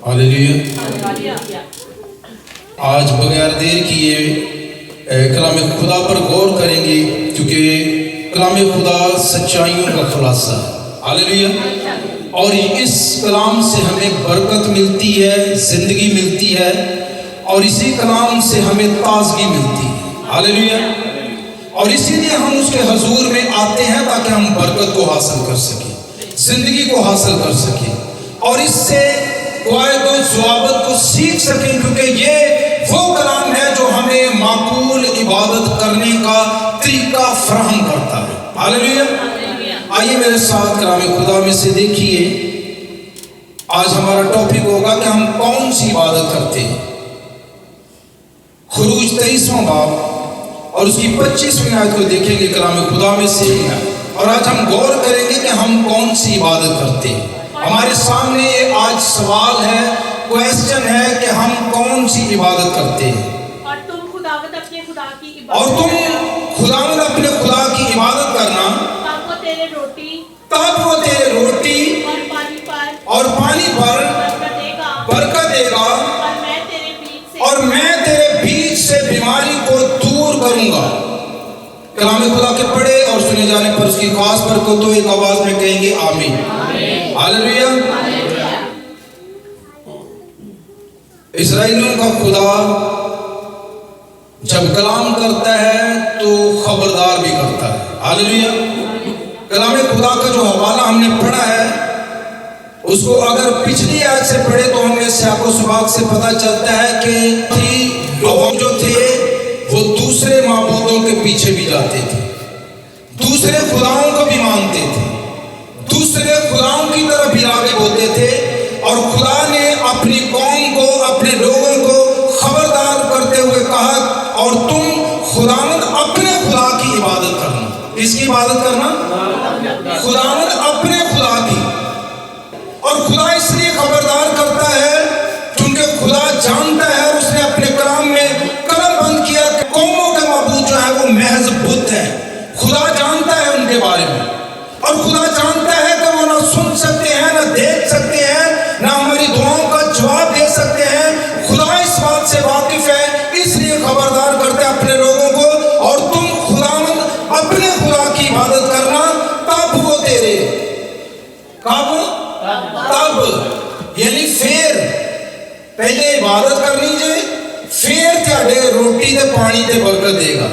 Hallelujah. आज बगैर देर किए कलाम खुदा पर गौर करेंगे, क्योंकि कलाम खुदा सच्चाइयों का खुलासा है। हालेलुया। और इस कलाम से हमें बरकत मिलती है, जिंदगी मिलती है, और इसी कलाम से हमें ताजगी मिलती है। हालेलुया। और इसीलिए हम उसके हजूर में आते हैं ताकि हम बरकत को हासिल कर सकें, जिंदगी को हासिल कर सकें, और इससे क़वायद ज़वाबित को सीख सकें, क्योंकि ये वो कलाम है जो हमें माकूल इबादत करने का तरीका फराहम करता है। हालेलुया। आइए मेरे साथ कलाम खुदा में से देखिए, आज हमारा टॉपिक होगा कि हम कौन सी इबादत करते हैं। खुरूज 23वां बाब और उसकी 25वीं आयत को देखेंगे कलाम खुदा में से, और आज हम गौर करेंगे कि हम कौन सी इबादत करते हैं। हमारे सामने आज सवाल है, क्वेश्चन है कि हम कौन सी इबादत करते हैं। और तुम खुदावंद अपने खुदा की इबादत करना, तब वो तेरे रोटी और पानी पर बरकत देगा, और मैं तेरे बीच से बीमारी को दूर करूंगा। कलाम खुदा के पढ़े और सुने जाने पर उसकी खास बरकत तो एक आवाज में कहेंगे आमीन। हालेलुया। इस्राएलियों का खुदा जब कलाम करता है तो खबरदार भी करता है। हालेलुया। कलाम खुदा का जो हवाला हमने पढ़ा है, उसको अगर पिछली आयत से पढ़े तो हमें सियाको सबाक से पता चलता है कि लोग जो थे वो दूसरे माबूदों के पीछे भी जाते थे, दूसरे खुदाओं को भी मानते थे, दूसरे खुदाओं की तरफ भी राग़िब होते थे। और खुदा ने अपनी कौम को, अपने लोगों को खबरदार करते हुए कहा, और तुम खुदावंद अपने खुदा की इबादत करना। किसकी इबादत करना? खुदावंद अपने खुदा की। और खुदा इसलिए खबरदार करता है क्योंकि खुदा जानता है, उसने अपने कलाम में कलमबंद किया कि कौमों के माबूद जो है वो महज बुत है। खुदा जानता है उनके बारे में, और खुदा जानता है कि वो ना सुन सकते हैं, ना देख सकते हैं, ना हमारी दुआओं का जवाब दे सकते हैं। खुदा इस बात से वाकिफ है, इसलिए खबरदार करते हैं अपने लोगों को, और तुम खुदावंद अपने खुदा की इबादत करना, तब वो तेरे तब यानी फिर पहले इबादत करनी चाहिए, फिर तेरे रोटी ते पानी ते बरकत देगा,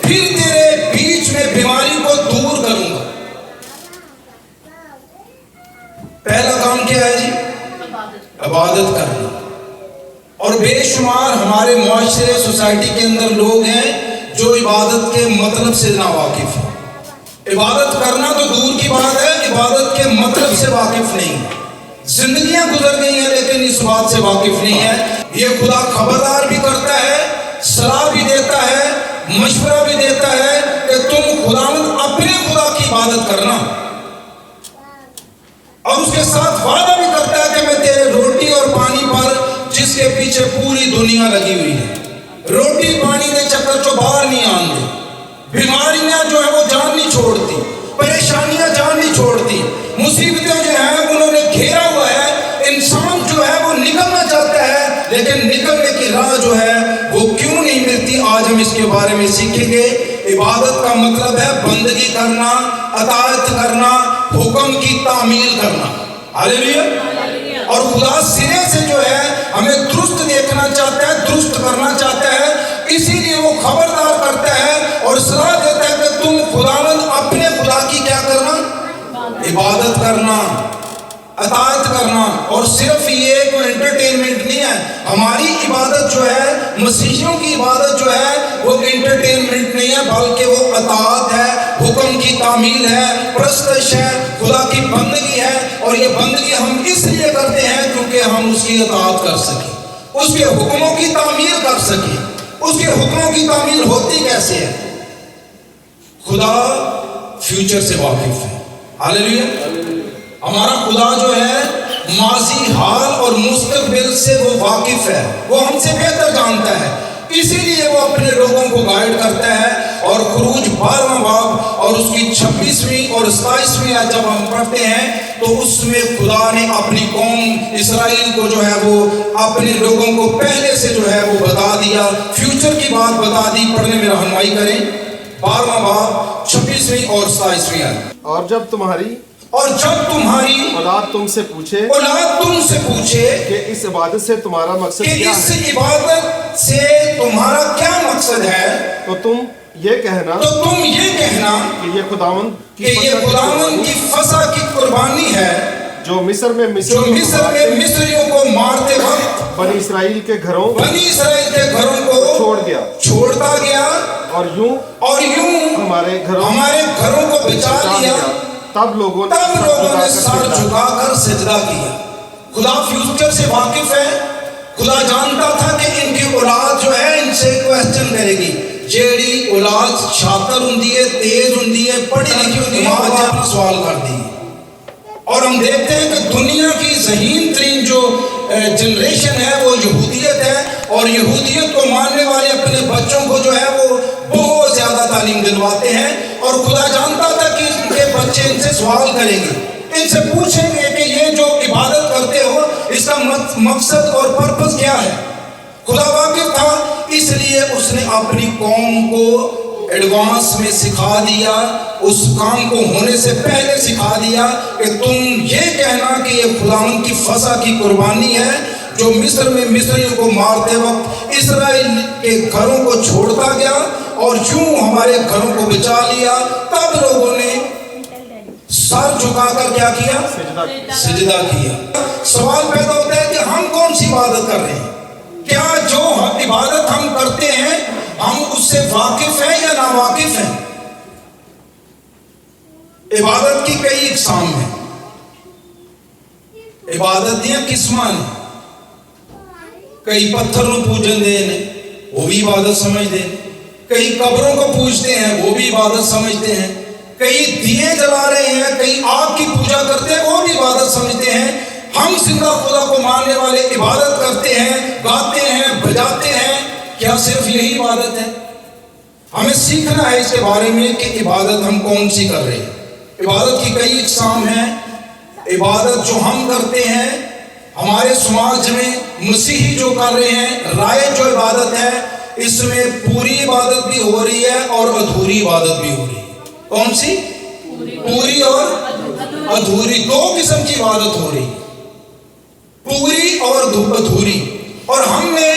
फिर तेरे बीच में बीमारी को दूर करूंगा। पहला काम क्या है जी? इबादत करना। और बेशुमार हमारे मुआशरे, सोसाइटी के अंदर लोग हैं जो इबादत के मतलब से ना वाकिफ है। इबादत करना तो दूर की बात है, इबादत के मतलब से वाकिफ नहीं। जिंदगियां गुजर गई हैं लेकिन इस बात से वाकिफ नहीं है। ये खुदा खबरदार भी करता है, सलाह भी देता है, मशवरा भी देता है कि तुम खुदावंद अपने खुदा की इबादत करना, और उसके साथ वादा भी करता है कि मैं तेरे रोटी और पानी पर, जिसके पीछे पूरी दुनिया लगी हुई है, रोटी पानी के चक्कर चो बाहर नहीं आने, बीमारियां जो है वो जान नहीं छोड़ती, परेशानियां जान नहीं छोड़ती, मुसीबतें जो है उन्होंने घेरा हुआ है। इंसान जो है वो निकलना चाहता है, लेकिन निकलने की राह जो है वो क्यों नहीं मिलती, आज हम इसके बारे में सीखेंगे। इबादत का मतलब है बंदगी करना, अताअत करना, हुक्म की तामील करना। हालेलुया। और खुदा सिरे से जो है हमें दुरुस्त देखना चाहता है, दुरुस्त करना चाहता है, इसीलिए वो खबरदार करता है और सलाह देता है कि तुम खुदावंद अपने खुदा की क्या करना? इबादत करना, अताअत करना। और सिर्फ ये कोई एंटरटेनमेंट नहीं है। हमारी इबादत जो है, मसीहियों की इबादत जो है, वो एंटरटेनमेंट नहीं है, बल्कि वो अताअत है, हुक्म की तामील है, परस्तश है, खुदा की बंदगी है। और ये बंदगी हम इसलिए करते हैं क्योंकि हम उसकी अताअत कर सकें, उसके हुक्मों की तामील कर सकें। उसके हुक्मों की तामील होती कैसे है? खुदा फ्यूचर से वाकिफ है। हालेलुया। हमारा खुदा जो है माजी, हाल और मुस्तकबिल से वो वाकिफ है, वो हमसे बेहतर जानता है, इसीलिए वो अपने लोगों को गाइड करता है اور خروج 12واں باب اور اس کی 26ویں اور 27ویں آیت جب ہم پڑھتے ہیں تو اس میں خدا نے اپنی قوم اسرائیل کو جو ہے وہ اپنے لوگوں کو پہلے سے جو ہے وہ بتا دیا، فیوچر کی بات بتا دی۔ پڑھنے میں رہنمائی کریں 12واں باب 26ویں اور 27ویں آیت۔ اور جب تمہاری اولاد تم سے پوچھے کہ اس عبادت سے تمہارا مقصد کیا اس ہے، عبادت سے تمہارا کیا مقصد ہے، تو تم یہ کہنا کہ یہ خداوند کی فسح کی قربانی ہے جو مصر میں مصریوں کو مارتے وقت بنی اسرائیل کے گھروں کو چھوڑتا گیا اور یوں ہمارے گھروں کو بچا لیا۔ تب لوگوں نے سر جھکا کر سجدہ کیا۔ خدا فیوچر سے واقف ہے، خدا جانتا تھا کہ ان کی اولاد جو ہے ان سے کوسچن کرے گی، جیڑی اولاد شاطر ہوندی ہے، تیز ہوندی ہے، پڑھی لکھی ہوندی ہے، وہ اپنا سوال کرتی ہے۔ اور ہم دیکھتے ہیں کہ دنیا کی ذہین ترین جو جنریشن ہے وہ یہودیت ہے، اور یہودیت کو ماننے والے اپنے بچوں کو جو ہے وہ بہت زیادہ تعلیم دلواتے ہیں، اور خدا جانتا تھا کہ ان کے بچے ان سے سوال کریں گے، ان سے پوچھیں گے کہ یہ جو عبادت کرتے ہو اس کا مقصد اور پرپس کیا ہے۔ خدا واقف تھا، اس لیے اس نے اپنی قوم کو ایڈوانس میں سکھا دیا، اس کام کو ہونے سے پہلے سکھا دیا کہ تم یہ کہنا کہ یہ خداوند کی فسح کی قربانی ہے جو مصر میں مصریوں کو مارتے وقت اسرائیل کے گھروں کو چھوڑتا گیا اور یوں ہمارے گھروں کو بچا لیا۔ تب لوگوں نے سر جھکا کر کیا کیا؟ سجدہ کیا۔ سوال پیدا ہوتا ہے کہ ہم کون سی عبادت کر رہے ہیں؟ کیا جو عبادت ہم کرتے ہیں ہم اس سے واقف ہیں یا ناواقف ہیں؟ عبادت کی کئی اقسام ہیں، عبادت دیا قسماں نے، کئی پتھر نو پوجن دے نے وہ بھی عبادت سمجھتے ہیں، کئی قبروں کو پوجتے ہیں وہ بھی عبادت سمجھتے ہیں، کئی دیے جلا رہے ہیں، کئی آگ کی پوجا کرتے ہیں وہ بھی عبادت سمجھتے ہیں۔ ہم زندہ خدا کو ماننے والے عبادت کرتے ہیں، گاتے ہیں، بجاتے ہیں، کیا صرف یہی عبادت ہے؟ ہمیں سیکھنا ہے اس کے بارے میں کہ عبادت ہم کون سی کر رہے ہیں۔ عبادت کی کئی اقسام ہیں۔ عبادت جو ہم کرتے ہیں ہمارے سماج میں مسیحی جو کر رہے ہیں، رائج جو عبادت ہے اس میں پوری عبادت بھی ہو رہی ہے اور ادھوری عبادت بھی ہو رہی ہے۔ کون سی؟ پوری اور ادھوری، دو قسم کی عبادت ہو رہی ہے، پوری اور ادھوری۔ اور ہم نے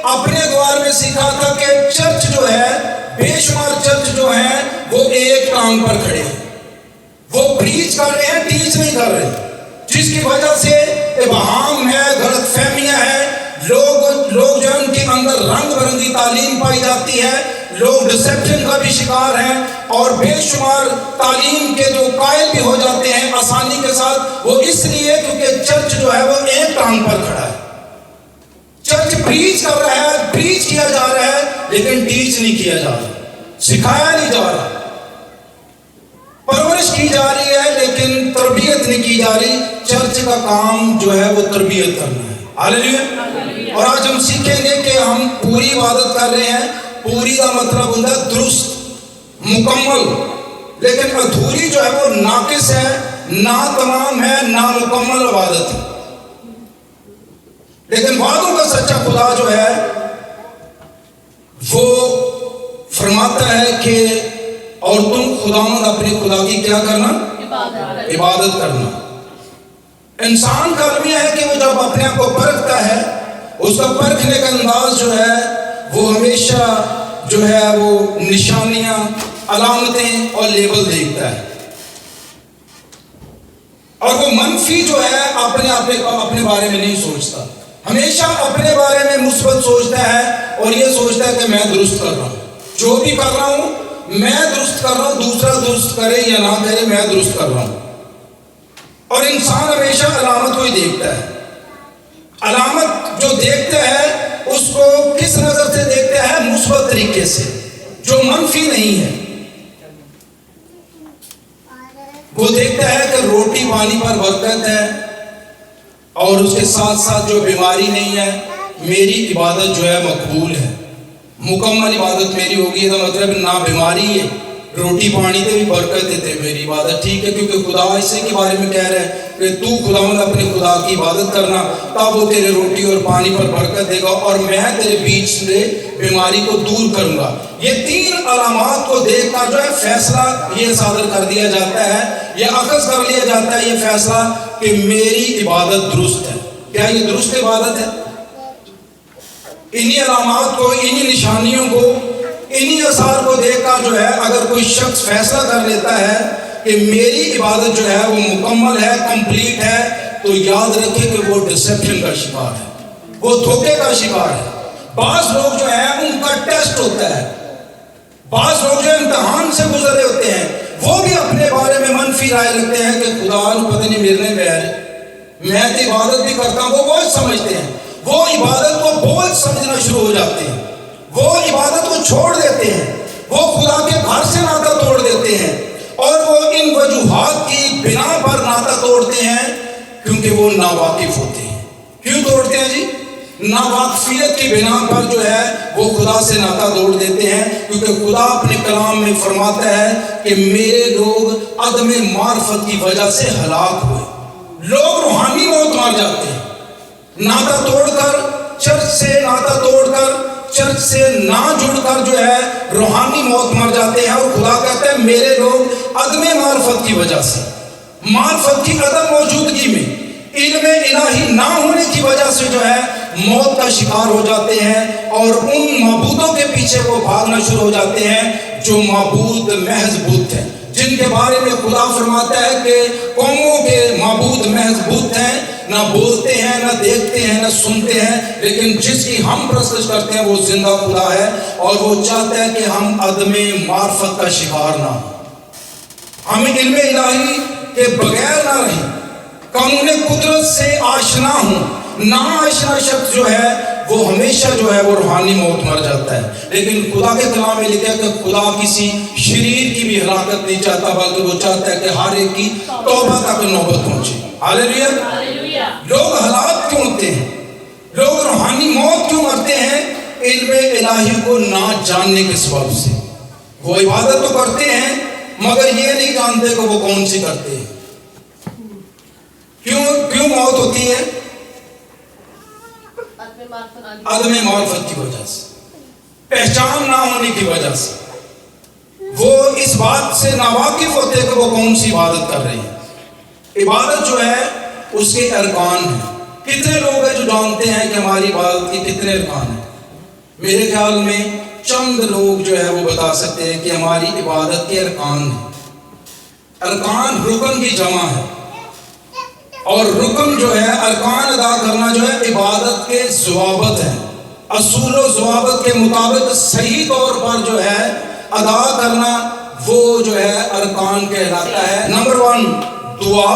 اپنے دوار میں سیکھا تھا کہ چرچ جو ہے، بے شمار چرچ جو ہیں وہ ایک ٹانگ پر کھڑے ہیں، وہ پریچ کر رہے ہیں، ٹیچ نہیں کر رہے، جس کی وجہ سے ابہام ہے، غلط فہمیاں ہیں، لوگ جو ان کے اندر رنگ برنگی تعلیم پائی جاتی ہے، لوگ ڈسپشن کا بھی شکار ہیں، اور بے شمار تعلیم کے جو قائل بھی ہو جاتے ہیں آسانی کے ساتھ، وہ اس لیے کیونکہ چرچ جو ہے وہ ایک ٹانگ پر کھڑا ہے۔ چرچ پریچ کر رہا ہے، پریچ کیا جا رہا ہے، لیکن ٹیچ نہیں کیا جا رہا، سکھایا نہیں جا رہا، پرورش کی جا رہی ہے لیکن تربیت نہیں کی جا رہی۔ چرچ کا کام جو ہے وہ تربیت کرنا ہے۔ ہاللیلویا۔ اور آج ہم سیکھیں گے کہ ہم پوری عبادت کر رہے ہیں۔ پوری کا مطلب ہوتا ہے درست، مکمل، لیکن ادھوری جو ہے وہ ناقص ہے، ناتمام ہے، نامکمل عبادت ہے۔ لیکن وعدوں کا سچا خدا جو ہے وہ فرماتا ہے کہ اور تم خداوند اپنے خدا کی کیا کرنا؟ عبادت کرنا۔ انسان کا المیہ ہے کہ وہ جب اپنے آپ کو پرکھتا ہے، اس کا پرکھنے کا انداز جو ہے وہ ہمیشہ جو ہے وہ نشانیاں، علامتیں اور لیبل دیکھتا ہے، اور وہ منفی جو ہے اپنے بارے میں نہیں سوچتا، ہمیشہ اپنے بارے میں مثبت سوچتا ہے اور یہ سوچتا ہے کہ میں درست کر رہا ہوں، جو بھی کر رہا ہوں میں درست کر رہا ہوں، دوسرا درست کرے یا نہ کرے میں درست کر رہا ہوں۔ اور انسان ہمیشہ علامت کو ہی دیکھتا ہے، علامت جو دیکھتا ہے اس کو کس نظر سے دیکھتا ہے؟ مثبت طریقے سے، جو منفی نہیں ہے۔ وہ دیکھتا ہے کہ روٹی پانی پر برکت ہے اور اس کے ساتھ ساتھ جو بیماری نہیں ہے، میری عبادت جو ہے مقبول ہے۔ मुकम्मल इबादत मेरी होगी, इसका मतलब ना बीमारी है, रोटी पानी ते भी बरकत देते मेरी इबादत, ठीक है, क्योंकि खुदा इसी के बारे में कह रहा है कि तू खुदावंद अपने खुदा की इबादत करना, तब वो तेरे रोटी और पानी पर बरकत देगा और मैं तेरे बीच से बीमारी को दूर करूंगा। ये 3 अलामात को देखकर जो है फैसला ये सादर कर दिया जाता है, ये अखज़ कर लिया जाता है ये फैसला कि मेरी इबादत दुरुस्त है। क्या ये दुरुस्त इबादत है? इन्हीं अलामात को, इन्हीं निशानियों को, इन्हीं आसार को देखकर जो है अगर कोई शख्स फैसला कर लेता है कि मेरी इबादत जो है वो मुकम्मल है, कंप्लीट है, तो याद रखे कि वो डिसेप्शन का शिकार है, वो धोखे का शिकार है। बाज़ लोग जो है उनका टेस्ट होता है, बाज़ लोग जो इम्तिहान से गुजरे होते हैं, वो भी अपने बारे में मनफी राय रखते हैं कि खुदा पता नहीं मेरे बैर, मैं तो इबादत भी करता हूँ, वो बोझ समझते हैं, वो इबादत को बोझ समझना शुरू हो जाते हैं, वो इबादत को छोड़ देते हैं, वो खुदा के घर से नाता तोड़ देते हैं और वो इन वजूहात की बिना पर नाता तोड़ते हैं क्योंकि वो नावाकिफ होते हैं। क्यों तोड़ते हैं जी? नावाकिफियत की बिना पर जो है वो खुदा से नाता तोड़ देते हैं, क्योंकि खुदा अपने कलाम में फरमाता है कि मेरे लोग अदम मार्फत की वजह से हलाक हुए। लोग रूहानी मौत मार जाते हैं, नाता तोड़कर, चर्च से नाता तोड़कर, चर्च से ना जुड़कर जो है रूहानी मौत मर जाते हैं। और खुदा कहता है मेरे लोग अदम मार्फत की वजह से, मार्फत की अदम मौजूदगी में, इल्म इलाही ना होने की वजह से जो है मौत का शिकार हो जाते हैं और उन माबूदों के पीछे वो भागना शुरू हो जाते हैं जो माबूद महज बुत हैं, जिनके बारे में खुदा फरमाता है कि कौमों के माबूद महज बुत हैं, ना बोलते हैं, ना देखते हैं, ना सुनते हैं, लेकिन जिसकी हम प्रस्तुत करते हैं वो जिंदा खुदा है और वो चाहता है कि हम अदमे मार्फत का शिकार ना हो, हम इल्मे इलाही के बगैर ना रहें, कानून कुदरत से आशना हो। ना आशना शख्स जो है वो हमेशा जो है वो रूहानी मौत मर जाता है। लेकिन खुदा के कलाम में लिखा है कि खुदा किसी शरीर की भी हलाकत नहीं चाहता, बल्कि वो चाहता है कि हर एक की तौबा तक नौबत पहुंचे। हालेलुया। लोग हलाक क्यों होते हैं, लोग रूहानी मौत क्यों मरते हैं? इल्मे इलाही को ना जानने के सबब से। वो इबादत तो करते हैं मगर ये नहीं जानते कि वो कौन सी करते हैं। क्यों मौत होती है? अदमे मार्फत की वजह से, पहचान ना होने की वजह से। वो इस बात से नावाकिफ होते हैं कि वो कौन सी इबादत कर रहे हैं। इबादत जो है उसके अरकान हैं। कितने लोग हैं जो जानते हैं कि हमारी इबादत के कितने अरकान हैं? मेरे ख्याल में चंद लोग जो है वो बता सकते हैं कि हमारी इबादत के अरकान हैं। अरकान रुकन की जमा है और रुकन जो है अरकान अदा करना जो है इबादत के ज़वाबत है। असूल व ज़वाबत के मुताबिक सही तौर पर जो है अदा करना वो जो है अरकान कहलाता है। नंबर 1 दुआ,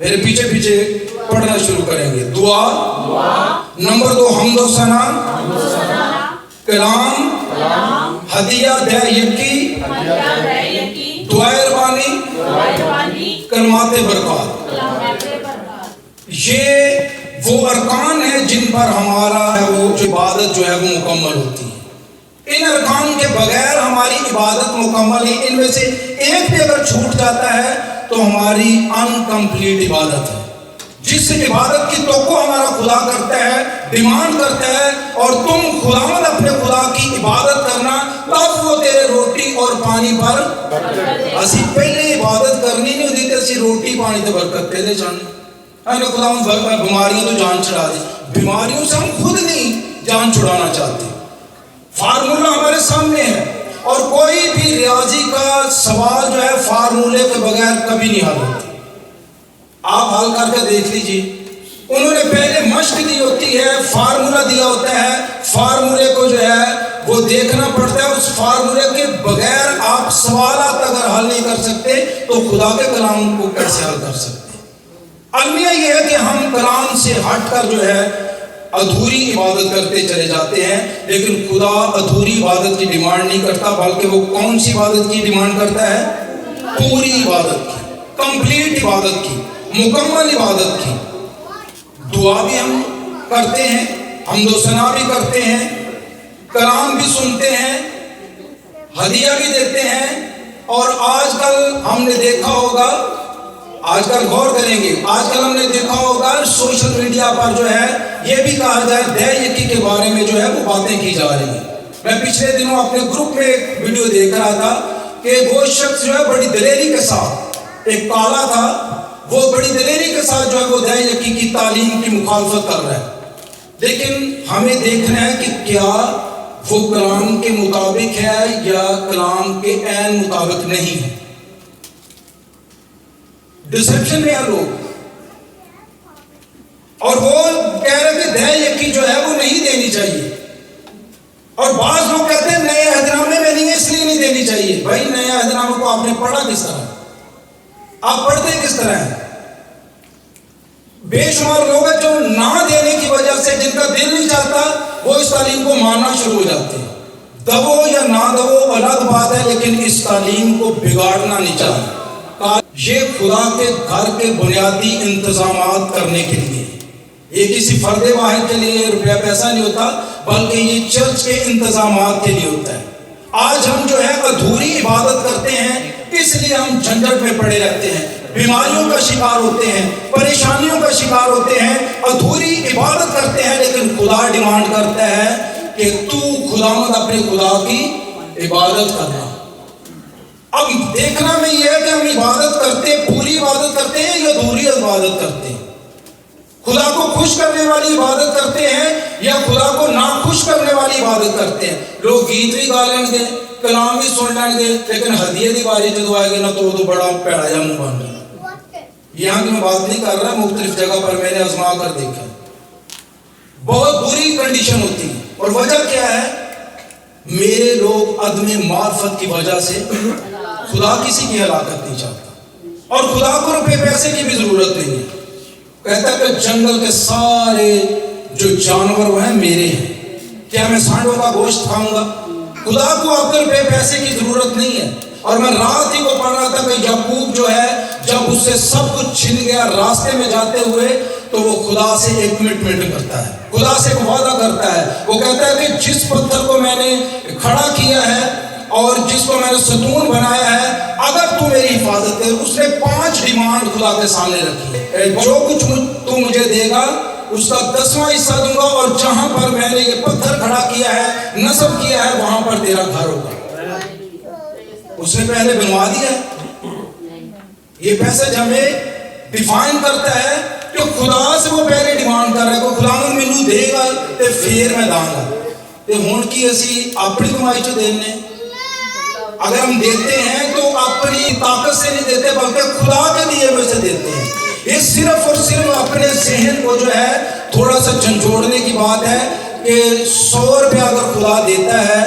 मेरे पीछे पीछे पढ़ना शुरू करेंगे। दुआ। नंबर 2 हम्द व सना, कलाम, हदिया दे यकी, दुआए रबानी, कलमाते बरकत। ये वो अरकान है जिन पर हमारा वो इबादत जो है वो मुकम्मल होती है। इन अरकान के बगैर हमारी इबादत मुकम्मल है। इनमें से एक भी अगर छूट जाता है तो हमारी अनकम्प्लीट इबादत है। जिस इबादत की तवक्को हमारा खुदा करता है, डिमांड करता है, और तुम खुदावंद अपने खुदा की इबादत करना, तब वो तेरे रोटी और पानी पर असी पहले इबादत करनी नहीं होती, असी रोटी पानी तो बरकत पहले जाने। अरे खुदावंद बीमारियों तो जान छुड़ा दे, बीमारियों से हम खुद नहीं जान छुड़ाना चाहते। फार्मूला हमारे सामने है और कोई भी रियाजी का सवाल जो है फार्मूले के बगैर कभी नहीं हल होता। आप हल करके देख लीजिए। उन्होंने पहले मश्क दी होती है, फार्मूला दिया होता है, फार्मूले को जो है वो देखना पड़ता है। उस फार्मूले के बगैर आप सवालात अगर हल नहीं कर सकते तो खुदा के कलाम को कैसे हल कर सकते? अलमिया ये है कि हम कलाम से हटकर जो है अधूरी इबादत करते चले जाते हैं, लेकिन खुदा अधूरी इबादत की डिमांड नहीं करता, बल्कि वो कौन सी इबादत की डिमांड करता है? पूरी इबादत की, कंप्लीट इबादत की, मुकम्मल इबादत की। दुआ भी हम करते हैं, हम्द व सना भी करते हैं, کلام بھی سنتے ہیں, ہدیہ بھی دیتے ہیں. اور آج کل ہم نے دیکھا ہوگا, آج کل غور کریں گے, آج کل ہم نے دیکھا ہوگا سوشل میڈیا پر جو ہے یہ بھی کہا جائے دے یکی کے بارے میں جو ہے وہ باتیں کی جا رہی ہیں. میں پچھلے دنوں اپنے گروپ میں ایک ویڈیو دیکھ رہا تھا کہ وہ شخص جو ہے بڑی دلیری کے ساتھ, ایک کالا تھا, وہ بڑی دلیری کے ساتھ جو ہے وہ دے یکی کی تعلیم کی مخالفت کر رہا ہے. لیکن ہمیں دیکھنا ہے کہ کیا وہ کلام کے مطابق ہے یا کلام کے عین مطابق نہیں ہے. ڈسپشن میں ہیں لوگ, اور وہ کہہ رہے کہ دے یکی جو ہے وہ نہیں دینی چاہیے. اور بعض لوگ کہتے ہیں نئے عہد نامے میں نہیں ہے اس لیے نہیں دینی چاہیے. بھائی نئے عہد نامے کو آپ نے پڑھا کس طرح, آپ پڑھتے کس طرح ہیں؟ بے شمار لوگ ہیں جو نہ دینے کی وجہ سے جن کا دل نہیں چاہتا وہ اس تعلیم کو ماننا شروع ہو جاتے ہیں. دو یا نہ دو الگ بات ہے, لیکن اس تعلیم کو بگاڑنا نہیں چاہیے. یہ خدا کے گھر کے بنیادی انتظامات کرنے کے لیے, یہ کسی فرد واحد کے لیے روپیہ پیسہ نہیں ہوتا, بلکہ یہ چرچ کے انتظامات کے لیے ہوتا ہے. آج ہم جو ہے ادھوری عبادت کرتے ہیں, اس لیے ہم جھنجٹ میں پڑے رہتے ہیں, بیماریوں کا شکار ہوتے ہیں, پریشانیوں کا شکار ہوتے ہیں, ادھوری عبادت کرتے ہیں. لیکن خدا ڈیمانڈ کرتا ہے کہ تو خداوند اپنے خدا کی عبادت کرنا. اب دیکھنا میں یہ ہے کہ ہم عبادت کرتے ہیں, پوری عبادت کرتے ہیں یا ادھوری عبادت کرتے ہیں. خدا کو خوش کرنے والی عبادت کرتے ہیں یا خدا کو ناخوش کرنے والی عبادت کرتے ہیں. لوگ گیت بھی گا لیں گے, کلام بھی سن لیں گے, لیکن ہدیے دی باری جدو آئے گی نا تو وہ بڑا پیڑا یا منہ بن جائے. یہاں کی میں بات نہیں کر رہا, مختلف جگہ پر میں نے آزما کر دیکھا, بہت بری کنڈیشن ہوتی ہے. اور وجہ کیا ہے؟ میرے لوگ عدم معرفت کی وجہ سے خدا کسی کی ہلاکت نہیں چاہتا, اور خدا کو روپے پیسے کی بھی ضرورت نہیں ہے. کہتا ہے کہ جنگل کے سارے جو جانور وہ ہیں میرے ہیں, کیا میں سانڈوں کا گوشت کھاؤں گا؟ خدا کو آپ کے روپے پیسے کی ضرورت نہیں ہے. اور میں رات ہی کو پڑھ رہا تھا کہ یعقوب جو ہے جب اس سے سب کچھ چھن گیا راستے میں جاتے ہوئے, تو وہ خدا سے ایک کمٹمنٹ کرتا ہے, خدا سے ایک وعدہ کرتا ہے. وہ کہتا ہے کہ جس پتھر کو میں نے کھڑا کیا ہے اور جس کو میں نے ستون بنایا ہے, اگر تو میری حفاظت ہے. اس نے 5 ڈیمانڈ خدا کے سامنے رکھی, جو کچھ تو مجھے دے گا اس کا 10واں حصہ دوں گا, اور جہاں پر میں نے یہ پتھر کھڑا کیا ہے, نصب کیا ہے, وہاں پر تیرا گھر ہوگا. اس نے پہلے بنوا دیا. یہ پیسج ہمیں ڈیفائن کرتا ہے کہ خدا سے وہ پہلے ڈیمانڈ کر رہا ہے کہ خدا مینوں دے گا تے پھر میں داں گا. تے ہن کی اسی اپنی کمائی چ دینے, اگر ہم دیتے ہیں تو اپنی طاقت سے نہیں دیتے بلکہ خدا کے دیے ہوئے سے دیتے ہیں. یہ صرف اور صرف اپنے ذہن کو جو ہے تھوڑا سا جھنجھوڑنے کی بات ہے کہ 100 روپے اگر خدا دیتا ہے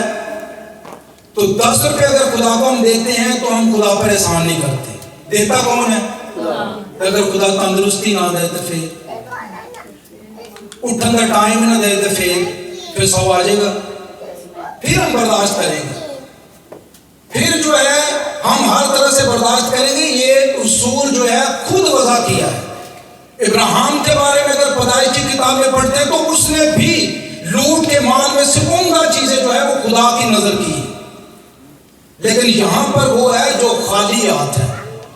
تو 10 روپے اگر خدا کو ہم دیتے ہیں تو ہم خدا پر احسان نہیں کرتے. دیتا کون ہے؟ اگر خدا تندرستی نہ دے تو اٹھن کا ٹائم نہ دے تو پھر 100 آ جائے گا, پھر ہم برداشت کریں گے, پھر جو ہے ہم ہر طرح سے برداشت کریں گے. یہ اصول جو ہے خود وضع کیا ہے. ابراہیم کے بارے میں اگر پیدائش کی کتاب میں پڑھتے ہیں تو اس نے بھی لوٹ کے مال میں سے عمدہ چیزیں جو ہے وہ خدا کی نظر کی. لیکن یہاں پر وہ ہے جو خالی ہاتھ ہے,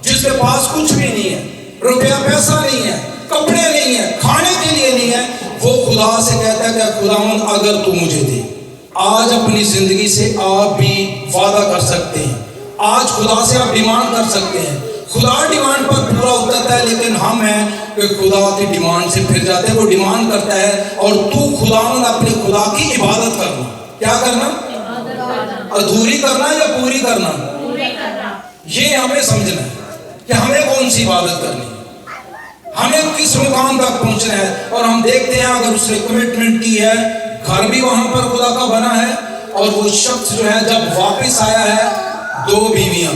جس کے پاس کچھ بھی نہیں ہے, روپیہ پیسہ نہیں ہے, کپڑے نہیں ہے, کھانے کے لیے نہیں ہے. وہ خدا سے کہتا ہے کہ خداوند اگر تو مجھے دے. آج اپنی زندگی سے آپ بھی وعدہ کر سکتے ہیں, آج خدا سے آپ ڈیمانڈ کر سکتے ہیں. خدا ڈیمانڈ پر پورا اترتا ہے, لیکن ہم ہیں کہ خدا کی ڈیمانڈ سے پھر جاتے ہیں. وہ ڈیمانڈ کرتا ہے اور تو خداوند اپنے خدا کی عبادت کرنا. کیا کرنا؟ ادھوری کرنا یا پوری کرنا؟ یہ ہمیں سمجھنا ہے کہ ہمیں کون سی عبادت کرنی ہے, ہمیں کس مقام تک پہنچنا ہے. اور ہم دیکھتے ہیں اگر اس نے کمٹمنٹ کی ہے, گھر بھی وہاں پر خدا کا بنا ہے, اور وہ شخص جو ہے جب واپس آیا ہے 2 بیویاں,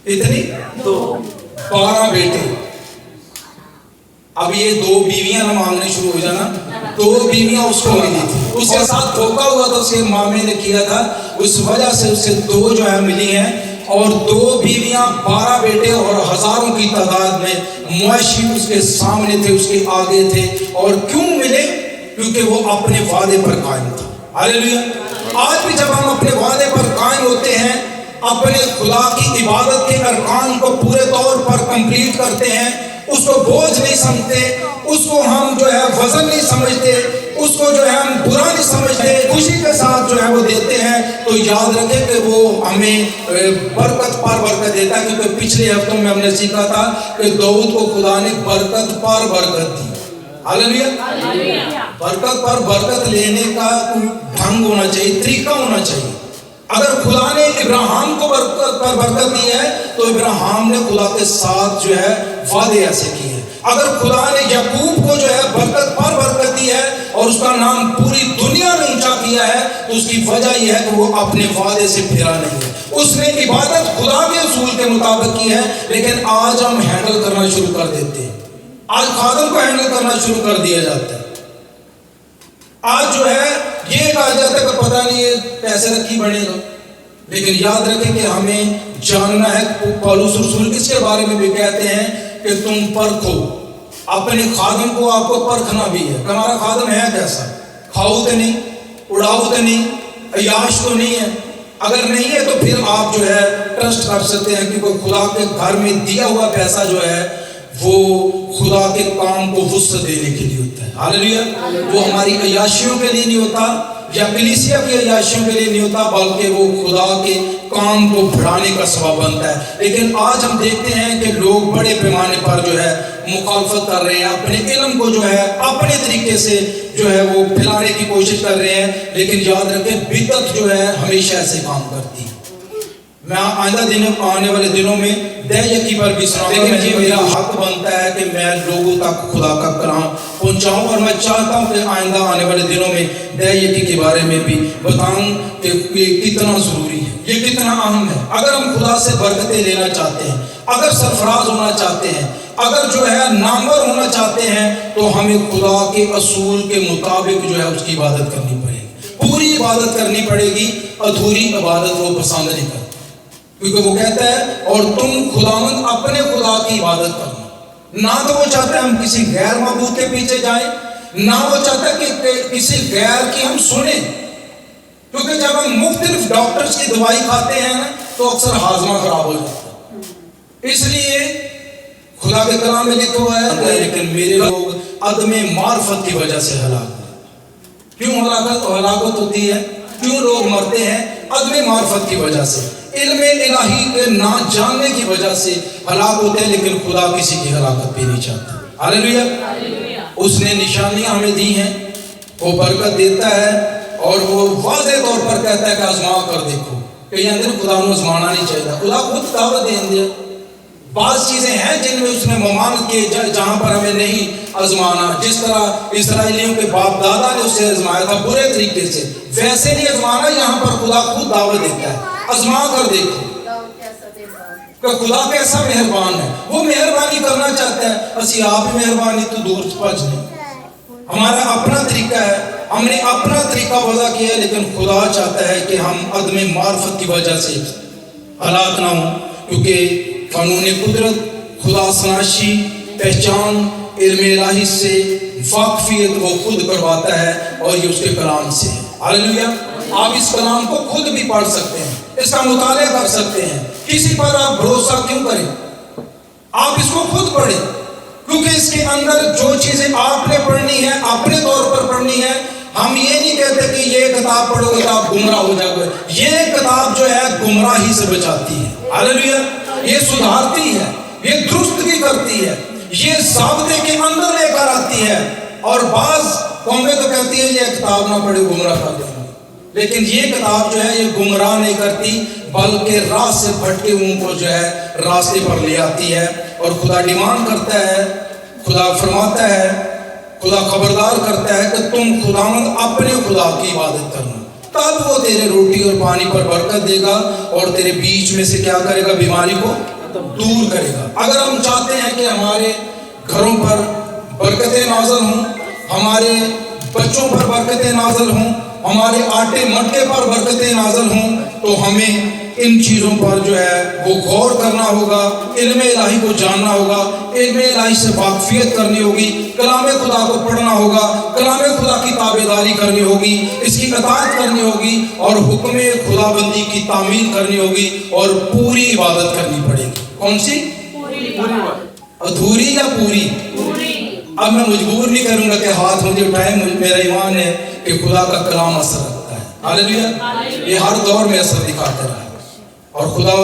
اتنی 12 بیٹے. اب یہ 2 بیویاں نہ مانگنے شروع ہو جانا. 2 بیویاں اس کو ملی تھی, اس کے ساتھ دھوکا ہوا تھا, اس کے مامے نے کیا تھا, اس وجہ سے اسے 2 جو ہے ملی ہیں. اور 2 بیویاں 12 بیٹے اور ہزاروں کی تعداد میں. مویشی اس کے سامنے تھے, اس کے آگے تھے. اور کیوں ملے؟ کیونکہ وہ اپنے وعدے پر قائم تھا. हालेलुया। आज भी जब हम अपने वादे पर कायम होते हैं, अपने खुदा की इबादत के अरकान को पूरे तौर पर कंप्लीट करते हैं, उसको बोझ नहीं समझते, उसको हम जो है वजन नहीं समझते, उसको जो है हम बुरा नहीं समझते, खुशी के साथ जो है वो देते हैं, तो याद रखें कि वो हमें बरकत पर बरकत देता है। क्योंकि पिछले हफ्तों में हमने सीखा था कि दाऊद को खुदा ने बरकत पर बरकत दी। हालेलुया। बरकत पर बरकत लेने का ढंग होना चाहिए, तरीका होना चाहिए। अगर खुदा ने इब्राहिम को बरकत पर बरकत दी है, तो इब्राहिम ने खुदा के साथ जो है वादे ऐसे किए। अगर खुदा ने याकूब को जो है बरकत पर बरकत दी है और उसका नाम पूरी दुनिया में ऊंचा किया है, तो उसकी वजह यह है कि वो अपने वादे से फिरा नहीं है। उसने इबादत खुदा के उसूल के मुताबिक की है। लेकिन आज हम हैंडल करना शुरू कर देते हैं, आज खादम को हैंडल करना शुरू कर दिया जाता है। आज जो है ये कहा जाता है कि पता नहीं ये पैसे रखी बढ़ेगा, लेकिन याद रखें कि हमें जानना है। पौलुस रसूल इसके बारे में भी कहते हैं कि तुम परखो अपने खादम को, आपको परखना भी है कि हमारा खादम है कैसा, खाऊ तो नहीं, उड़ाऊ तो नहीं, अयाश तो नहीं है। अगर नहीं है तो फिर आप जो है ट्रस्ट कर सकते हैं, क्योंकि खुदा के घर में दिया हुआ पैसा जो है वो खुदा के काम को वुसअत देने के लिए होता है। हालेलुया। वो हमारी अयाशियों के लिए नहीं होता या कलीसिया की अयाशियों के लिए नहीं होता, बल्कि वो खुदा के काम को बढ़ाने का सबब बनता है। लेकिन आज हम देखते हैं कि लोग बड़े पैमाने पर जो है मुखालफत कर रहे हैं, अपने इल्म को जो है अपने तरीके से जो है वो फैलाने की कोशिश कर रहे हैं। लेकिन याद रखें बिदअत जो है हमेशा ऐसे काम करती है। मैं आइंदा आने वाले दिनों में दहयकी पर भी सुनाऊंगा, लेकिन ये मेरा हक बनता है कि मैं लोगों तक खुदा का कलाम पहुंचाऊं। और मैं चाहता हूं कि आइंदा आने वाले दिनों में दहयकी के बारे में भी बताऊं कि ये कितना जरूरी है, ये कितना अहम है। अगर हम खुदा से बरकतें लेना चाहते हैं, अगर सरफराज होना चाहते हैं, अगर जो है नामवर होना चाहते हैं, तो हमें खुदा के असूल के मुताबिक जो है उसकी इबादत करनी पड़ेगी, पूरी इबादत करनी पड़ेगी। अधूरी इबादत वो पसंद नहीं करता, क्योंकि वो कहता है और तुम खुदावंद अपने खुदा की इबादत करना। ना तो वो चाहता है हम किसी गैर मबूद के पीछे जाएं, ना वो चाहता है कि किसी गैर की हम सुने, क्योंकि जब हम मुख्तलिफ डॉक्टर्स की दवाई खाते हैं ना, तो अक्सर हाजमा खराब हो जाता है। इसलिए खुदा के कलाम में लिखा हुआ है, लेकिन मेरे लोग अदमे मार्फत की वजह से हलाक हुए। क्यों हलाकत होती है, क्यों लोग मरते हैं? अदमे मार्फत की वजह से, इल्म इलाही के ना जानने की वजह से हलाक होते हैं। लेकिन खुदा किसी की हलाकत भी नहीं चाहता। हालेलुया। उसने निशानियां हमें दी हैं, वो बरकत देता है और वो वाज़ेह तौर पर कहता है कि आजमा कर देखो। कहीं अंदर खुदा को आजमाना नहीं चाहिए, खुदा खुद दावत दे। बात चीजें हैं जिनमें उसने ममानत की जहां पर हमें नहीं आजमाना। जिस तरह इसराइलियों के बाप दादा ने उसे आजमाया था बुरे तरीके से, वैसे नहीं आजमाना। यहाँ पर खुदा खुद दावत देता है, आजमा कर देखो कि खुदा कैसा मेहरबान है। वो मेहरबानी करना चाहता है, असी आप मेहरबानी तो दूर पहुंच नहीं। हमारा अपना तरीका है, हमने अपना तरीका वज़ा किया, लेकिन खुदा चाहता है कि हम अदमे मार्फत की वजह से हलाक ना हो, क्योंकि कानून कुदरत, खुदा सनाशी, पहचान, इल्म इलाही से वाकफियत वो खुद करवाता है और ये उसके कलाम से है। हालेलुया। आप इस कलाम को खुद भी पढ़ सकते हैं, इसका मुताला कर सकते हैं। किसी पर आप भरोसा क्यों करें? आप इसको खुद पढ़ें, क्योंकि इसके अंदर जो चीजें आपने पढ़नी है, अपने तौर पर पढ़नी है। हम ये नहीं कहते कि ये किताब पढ़ोगे तो आप गुमराह हो जाओगे। ये किताब जो है गुमराही से बचाती है। हालेलुया। ये सुधारती है, ये दुरुस्त भी करती है, ये ज़ाब्ते के अंदर लेकर आती है। और बाज कौमें तो कहती है ये किताब ना पढ़े गुमराह कर देंगे, लेकिन ये किताब जो है ये गुमराह नहीं करती, बल्कि राह से भटके हुओं को जो है रास्ते पर ले आती है। और खुदा डिमांड करता है, खुदा फरमाता है, खुदा खबरदार करता है कि तुम खुदावंद अपने खुदा की इबादत करना, तब वो तेरे रोटी और पानी पर बरकत देगा और तेरे बीच में से क्या करेगा? बीमारी को दूर करेगा। अगर हम चाहते हैं कि हमारे घरों पर बरकतें नाज़िल हों, हमारे बच्चों पर बरकतें नाज़िल हों, हमारे आटे मटके पर बरकतें नाज़िल हों, तो हमें इन चीज़ों पर जो है वो गौर करना होगा, इल्म इलाही को जानना होगा, इल्म इलाही से वाकफियत करनी होगी, कलाम खुदा को पढ़ना होगा, कलाम खुदा की ताबेदारी करनी होगी, इसकी इताअत करनी होगी और हुक्म खुदाबंदी की तामील करनी होगी और पूरी इबादत करनी पड़ेगी। कौन सी? पूरी इबादत। अधूरी या पूरी? पूरी। अब मैं मजबूर नहीं करूंगा कि हाथ मुझे उठाए, मेरा ईमान है कि खुदा का कलाम असर रखता है। हालेलुया। ये हर दौर में असर दिखाता रहा और खुदा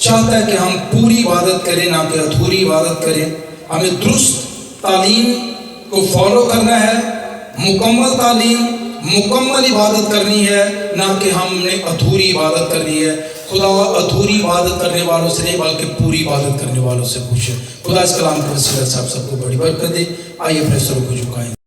चाहता है कि हम पूरी इबादत करें, ना कि अधूरी इबादत करें। हमें दुरुस्त तालीम को फॉलो करना है, मुकम्मल तालीम, मुकम्मल इबादत करनी है, ना कि हमने अधूरी इबादत करनी है। खुदा अधूरी इबादत करने वालों से नहीं बल्कि पूरी इबादत करने वालों से पूछे। खुदा इस कलाम के वसीले से आप सबको बड़ी बरकत दे। आइए अपने सरों को झुकाएं।